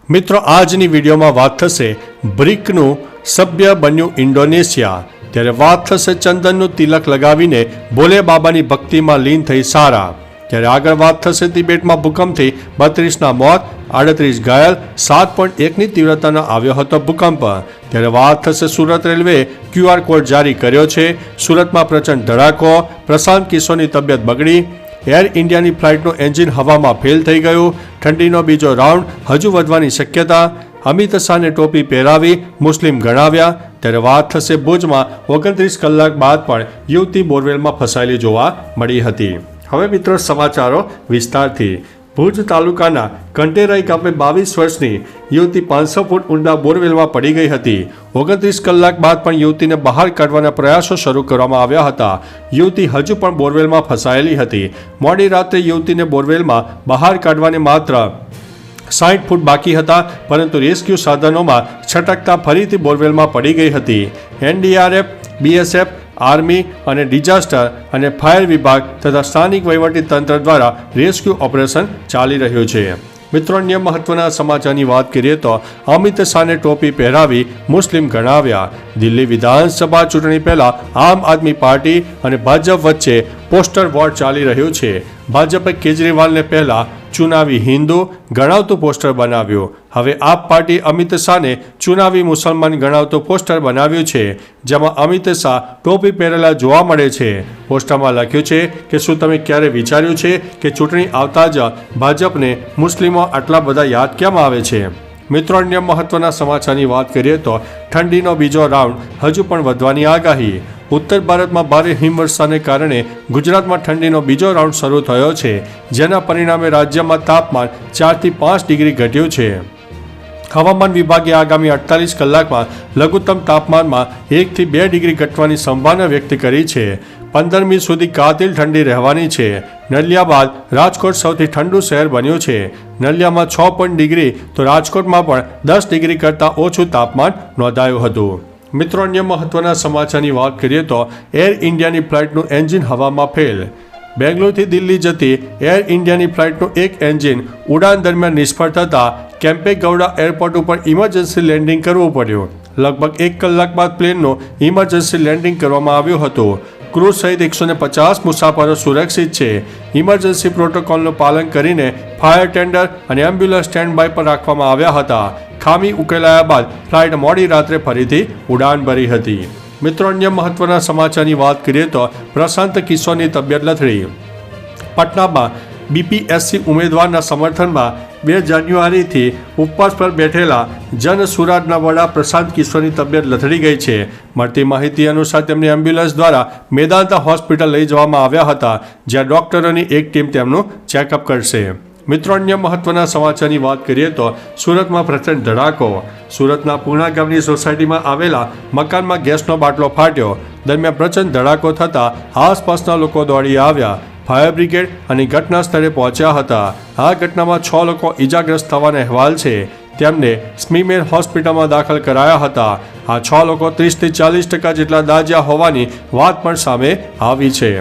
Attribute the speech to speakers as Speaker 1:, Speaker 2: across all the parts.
Speaker 1: મિત્રો આજની વિડીયોમાં વાત થશે બ્રિકનું સભ્ય બન્યું ઇન્ડોનેશિયા, ત્યારે વાત થશે ચંદનનું તિલક લગાવીને ભોલે બાબાની ભક્તિમાં લીન થઈ સારા, ત્યારે આગળ વાત થશે તિબેટમાં ભૂકંપથી 32ના મોત, 38 ઘાયલ, 7.1ની તીવ્રતાનો આવ્યો હતો ભૂકંપ, ત્યારે વાત થશે સુરત રેલવે QR કોડ જારી કર્યો છે, સુરતમાં પ્રચંડ ધડાકો, પ્રશાંત કિશોરની તબિયત બગડી, એર ઇન્ડિયાની ફ્લાઇટનું એન્જિન હવામાં ફેલ થઈ ગયું, ઠંડીનો બીજો રાઉન્ડ હજુ વધવાની શક્યતા, અમિત શાહને ટોપી પહેરાવી મુસ્લિમ ગણાવ્યા, ત્યારે વાત થશે ભુજમાં 29 કલાક બાદ પણ યુવતી બોરવેલમાં ફસાયેલી જોવા મળી હતી। હવે મિત્રો સમાચારો વિસ્તારથી। ભુજ તાલુકાના કંટેરાઈ ગામે 22 વર્ષની યુવતી 500 ફૂટ ઊંડા બોરવેલમાં પડી ગઈ હતી। 29 કલાક બાદ પણ યુવતીને બહાર કાઢવાના પ્રયાસો શરૂ કરવામાં આવ્યા હતા। યુવતી હજુ પણ બોરવેલમાં ફસાયેલી હતી। મોડી રાત્રે યુવતીને બોરવેલમાં બહાર કાઢવાને માત્ર 60 ફૂટ બાકી હતા, પરંતુ રેસ્ક્યુ સાધનોમાં છટકતા ફરીથી બોરવેલમાં પડી ગઈ હતી। NDRF, BSF, આર્મી અને ડિઝાસ્ટર અને ફાયર વિભાગ તથા સ્થાનિક વહીવટી તંત્ર દ્વારા રેસ્ક્યુ ઓપરેશન ચાલી રહ્યું છે। મિત્રો અન્ય મહત્વના સમાચારની વાત કરીએ તો અમિત શાહને ટોપી પહેરાવી મુસ્લિમ ગણાવ્યા। દિલ્હી વિધાનસભા ચૂંટણી પહેલા આમ આદમી પાર્ટી અને ભાજપ વચ્ચે પોસ્ટર વોર ચાલી રહ્યું છે। ભાજપે કેજરીવાલને પહેલા ચુનાવી હિન્દુ ગણાવતું પોસ્ટર બનાવ્યું, હવે આપ પાર્ટી અમિત શાહને ચુનાવી મુસલમાન ગણાવતું પોસ્ટર બનાવ્યું છે, જેમાં અમિત શાહ ટોપી પહેરેલા જોવા મળે છે। પોસ્ટરમાં લખ્યું છે કે શું તમે ક્યારે વિચાર્યું છે કે ચૂંટણી આવતા જ ભાજપને મુસ્લિમો આટલા બધા યાદ કેમ આવે છે? મિત્રો અન્ય મહત્વના સમાચારની વાત કરીએ તો ઠંડીનો બીજો રાઉન્ડ હજુ પણ વધવાની આગાહી। ઉત્તર ભારતમાં ભારે હિમવર્ષાને કારણે ગુજરાતમાં ઠંડીનો બીજો રાઉન્ડ શરૂ થયો છે, જેના પરિણામે રાજ્યમાં તાપમાન 4 થી 5 ડિગ્રી ઘટ્યું છે। હવામાન વિભાગે આગામી 48 કલાકમાં લઘુત્તમ તાપમાનમાં 1 થી 2 ડિગ્રી ઘટવાની સંભાવના વ્યક્ત કરી છે। 15મી સુધી કાતિલ ઠંડી રહેવાની છે। નલિયા બાદ રાજકોટ સૌથી ઠંડુ શહેર બન્યું છે। નલિયામાં 6 ડિગ્રી તો રાજકોટમાં પણ 10 ડિગ્રી કરતાં ઓછું તાપમાન નોંધાયું હતું। મિત્રો અન્ય મહત્વના સમાચારની વાત કરીએ તો એર ઇન્ડિયાની ફ્લાઇટનું એન્જિન હવામાં ફેલ। બેંગ્લોરથી દિલ્હી જતી એર ઇન્ડિયાની ફ્લાઇટનું એક એન્જિન ઉડાન દરમિયાન નિષ્ફળ થતાં કેમ્પેગૌડા એરપોર્ટ ઉપર ઇમરજન્સી લેન્ડિંગ કરવું પડ્યું। લગભગ 1 કલાક બાદ પ્લેનનું ઇમરજન્સી લેન્ડિંગ કરવામાં આવ્યું હતું। ક્રૂ સહિત 150 મુસાફરો સુરક્ષિત છે। ઇમરજન્સી પ્રોટોકોલનું પાલન કરીને ફાયર ટેન્ડર અને એમ્બ્યુલન્સ સ્ટેન્ડ બાય પર રાખવામાં આવ્યા હતા। ખામી ઉકેલાયા બાદ ફ્લાઇટ મોડી રાત્રે ફરીથી ઉડાન ભરી હતી। મિત્રો અન્ય મહત્વના સમાચારની વાત કરીએ તો પ્રશાંત કિશોરની તબિયત લથડી। પટનામાં BPSC ઉમેદવારના સમર્થનમાં 2 જાન્યુઆરીથી ઉપવાસ પર બેઠેલા જન સુરાજના વડા પ્રશાંત કિશોરની તબિયત લથડી ગઈ છે। મળતી માહિતી અનુસાર તેમને એમ્બ્યુલન્સ દ્વારા મેદાંતા હોસ્પિટલ લઈ જવામાં આવ્યા હતા, જ્યાં ડોક્ટરોની એક ટીમ તેમનું ચેકઅપ કરશે। મિત્રો અન્ય મહત્વના સમાચારની વાત કરીએ તો સુરતમાં પ્રચંડ ધડાકો। સુરતના પૂર્ણા ગામની સોસાયટીમાં આવેલા મકાનમાં ગેસનો બાટલો ફાટ્યો, દરમિયાન પ્રચંડ ધડાકો થતાં આસપાસના લોકો દોડી આવ્યા। ફાયર બ્રિગેડ અને ઘટના સ્થળે પહોંચ્યા હતા। આ ઘટનામાં 6 લોકો ઈજાગ્રસ્ત થવાના અહેવાલ છે, તેમને સ્મીમેર હોસ્પિટલમાં દાખલ કરાયા હતા। આ 6 લોકો 30 થી 40% જેટલા દાઝ્યા હોવાની વાત પણ સામે આવી છે।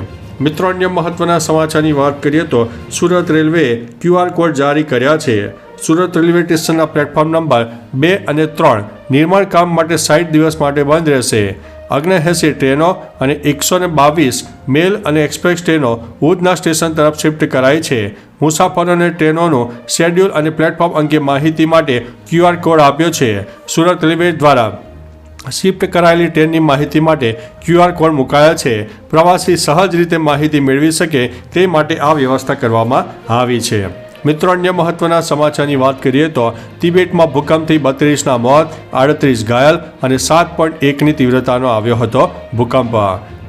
Speaker 1: મિત્રો અન્ય મહત્વના સમાચારની વાત કરીએ તો સુરત રેલવેએ QR કોડ જારી કર્યા છે। સુરત રેલવે સ્ટેશનના પ્લેટફોર્મ નંબર 2 અને 3 નિર્માણ કામ માટે 60 દિવસ માટે બંધ રહેશે। 79 ટ્રેનો અને 122 મેલ અને એક્સપ્રેસ ટ્રેનો ઉધના સ્ટેશન તરફ શિફ્ટ કરાઈ છે। મુસાફરોને ટ્રેનોનું શેડ્યુલ અને પ્લેટફોર્મ અંગે માહિતી માટે QR કોડ આપ્યો છે। સુરત રેલવે દ્વારા શિફ્ટ કરાયેલી ટ્રેનની માહિતી માટે QR કોડ મુકાયા છે। પ્રવાસી સહજ રીતે માહિતી મેળવી શકે તે માટે આ વ્યવસ્થા કરવામાં આવી છે। મિત્રો અન્ય મહત્વના સમાચારની વાત કરીએ તો તિબેટમાં ભૂકંપથી 32ના મોત, 38 ઘાયલ અને 7.1ની તીવ્રતાનો આવ્યો હતો ભૂકંપ।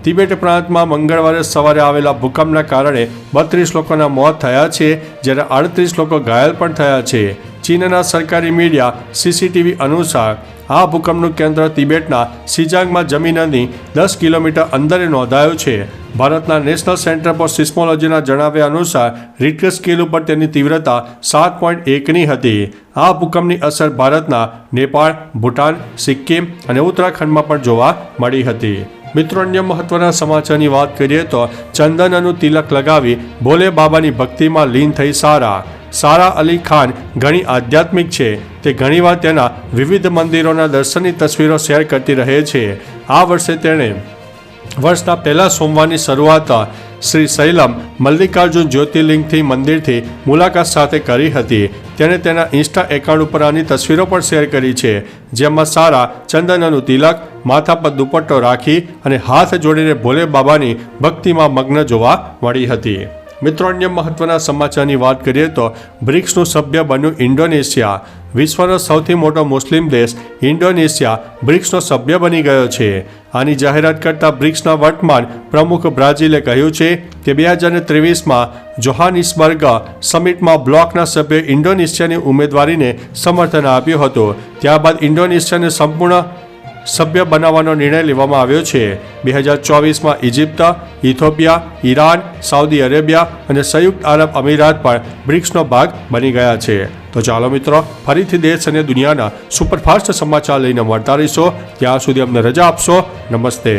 Speaker 1: તિબેટ પ્રાંતમાં મંગળવારે સવારે આવેલા ભૂકંપના કારણે 32 લોકોના મોત થયા છે, જ્યારે 38 લોકો ઘાયલ પણ થયા છે। ચીનના સરકારી મીડિયા CCTV અનુસાર આ ભૂકંપનું કેન્દ્ર તિબેટના સિજાંગમાં જમીનની 10 કિલોમીટર અંદરે નોંધાયું છે। ભારતના નેશનલ સેન્ટર ફોર સિસ્મોલોજીના જણાવ્યા અનુસાર રિક્ટર સ્કેલ ઉપર તેની તીવ્રતા 7.1ની હતી। આ ભૂકંપની અસર ભારતના નેપાળ, ભૂટાન, સિક્કિમ અને ઉત્તરાખંડમાં પણ જોવા મળી હતી। મિત્રો, અન્ય મહત્વના સમાચારની વાત કરીએ તો ચંદનનું તિલક લગાવી ભોલે બાબાની ભક્તિમાં લીન થઈ સારા અલી ખાન ઘણી આધ્યાત્મિક છે. તે ઘણીવાર તેના વિવિધ મંદિરોના દર્શનની તસવીરો શેર કરતી રહે છે. આ વર્ષે તેણે વર્ષના પહેલા સોમવારની શરૂઆત શ્રી શૈલમ મલ્લિકાર્જુન જ્યોતિર્લિંગથી મંદિરથી મુલાકાત સાથે કરી હતી. તેણે તેના ઇન્સ્ટા એકાઉન્ટ ઉપર આની તસવીરો પણ શેર કરી છે, જેમાં સારા ચંદનનું તિલક, માથા પર દુપટ્ટો રાખી અને હાથ જોડીને ભોલે બાબાની ભક્તિમાં મગ્ન જોવા મળી હતી. મિત્રો, અન્ય મહત્વના સમાચારની વાત કરીએ તો બ્રિક્સનું સભ્ય બન્યું ઇન્ડોનેશિયા. વિશ્વનો સૌથી મોટો મુસ્લિમ દેશ ઇન્ડોનેશિયા બ્રિક્સનો સભ્ય બની ગયો છે. આની જાહેરાત કરતા બ્રિક્સના વર્તમાન પ્રમુખ બ્રાઝિલે કહ્યું છે કે 2023માં જોહાનિસબર્ગ સમિટમાં બ્લોકના સભ્યોએ ઇન્ડોનેશિયાની ઉમેદવારીને સમર્થન આપ્યું હતું. ત્યારબાદ ઇન્ડોનેશિયાને સંપૂર્ણ સભ્ય બનાવવાનો નિર્ણય લેવામાં આવ્યો છે. 2024માં Egypt, Ethiopia, Iran, Saudi Arabia અને સંયુક્ત આરબ અમીરાત પણ બ્રિક્સનો ભાગ બની ગયા છે. તો ચાલો મિત્રો, ફરીથી દેશ અને દુનિયાના સુપરફાસ્ટ સમાચાર લઈને મળતા રહીશો. ત્યાં સુધી અમને રજા આપશો. નમસ્તે.